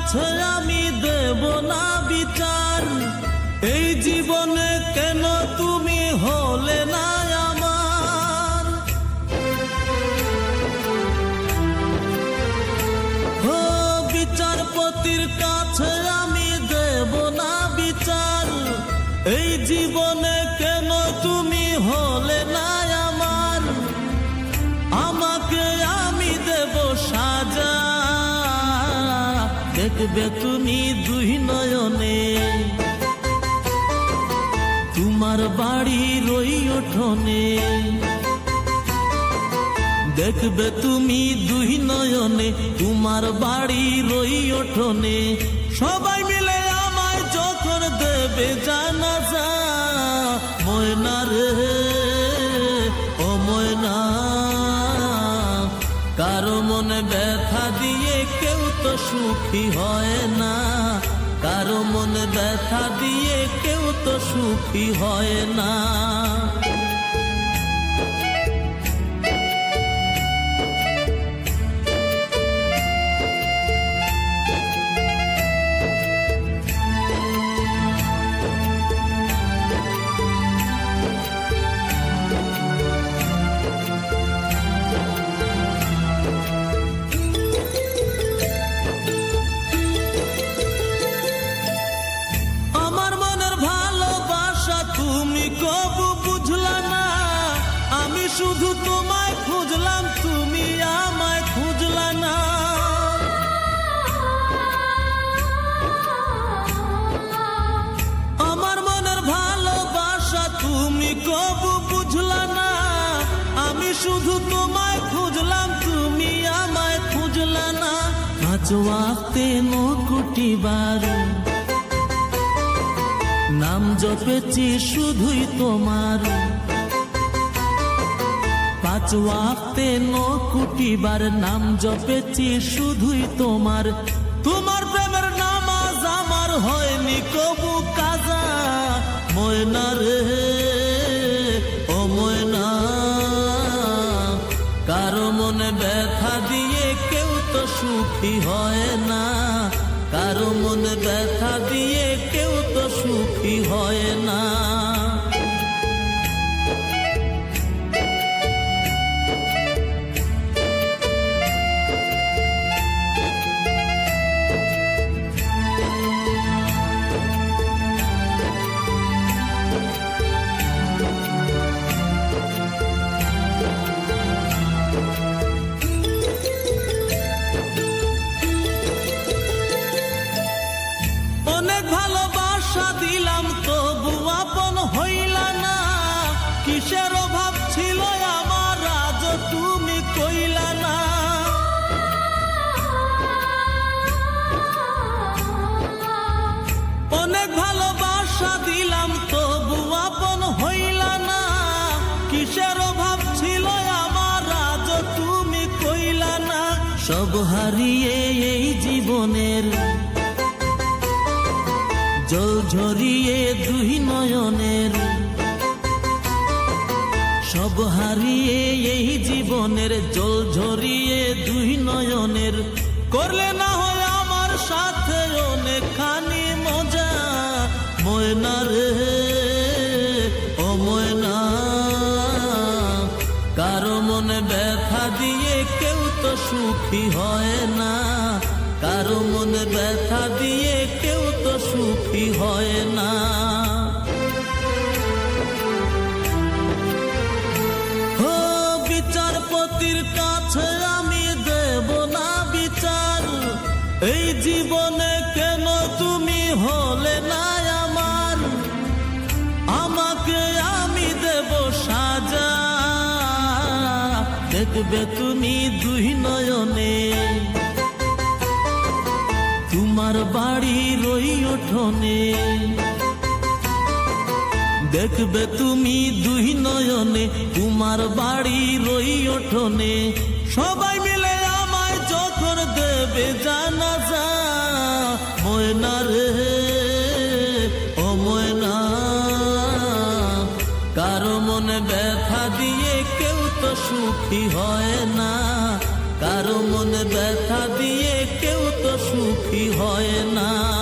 কাছে আমি দেব না বিচার। এই জীবনে কেন তুমি হলে না আমার? ও বিচারপতির কাছে আমি দেব না বিচার। এই জীবনে কেন তুমি হলে না আমার? আমাকে আমি দেব সাজা, দেখবে তুমি দুই নয়নে। তোমার বাড়ির ওই উঠোনে, দেখবে তুমি দুই নয়নে। তোমার বাড়ির ওই উঠোনে সবাই মিলে আমায় যখন দেবে জানাজা। ময়না রে ও ময়না, কারো মনে ব্যথা দিয়ে কেউ তো সুখী হয় না। কারো মনে ব্যথা দিয়ে কেউ তো সুখী হয় না। কবু বুঝলা না, আমি শুধু তোমায় খুঁজলাম, তুমি আমায় খুঁজলা না। আমার মনের ভালোবাসা তুমি কবু বুঝলা না, আমি শুধু তোমায় খুঁজলাম, তুমি আমায় খুঁজলা না। পাঁচ ওয়াক্তে নকুটি বার নাম জপেছি শুধুই তোমার। পাঁচ ওয়াক্তে নকুটি বার নাম জপেছি শুধুই তোমার। তোমার প্রেমের নামাজ আমার হয়নি কবু কাজা। ময়না রে ও ময়না, কারো মনে ব্যথা দিয়ে কেউ তো সুখী হয় না। কারো মনে ব্যথা দিয়ে কেউ তো সুখী হয় না। অনেক ভালোবাসা দিলাম তবু আপন হইলা না। কিসের অভাব ছিল আমার আজ তুমি কইলা না। অনেক ভালোবাসা দিলাম তবু আপন হইলা না। কিসের অভাব ছিল আমার আজ তুমি কইলা না। সব হারিয়ে এই জীবনের জল ঝরিয়ে দুই নয়নের, সব হারিয়ে এই জীবনের জল ঝরিয়ে দুই নয়নের। করলে না হয় আমার সাথে অনেকখানি মজা। ময়না রে ও ময়না, কারো মনে ব্যথা দিয়ে কেউ তো সুখী হয় না। কারো মনে ব্যথা দিয়ে কেউ তো সুখী হয় না। ও বিচারপতির কাছে আমি দেব না বিচার। এই জীবনে কেন তুমি হলে না আমার? আমাকে আমি দেব সাজা, দেখবে তুমি দুই নয়নে। তোমার বাড়ির ওই উঠোনে, দেখবে তুমি দুই নয়নে। তোমার বাড়ির ওই উঠোনে সবাই মিলে আমায় যখন দেবে জানাজা। ময়না রে ও ময়না, কারো মনে ব্যথা দিয়ে কেউ তো সুখী হয় না। কারো মনে ব্যথা দিয়ে কেউ তো সুখী সুখী হয় না।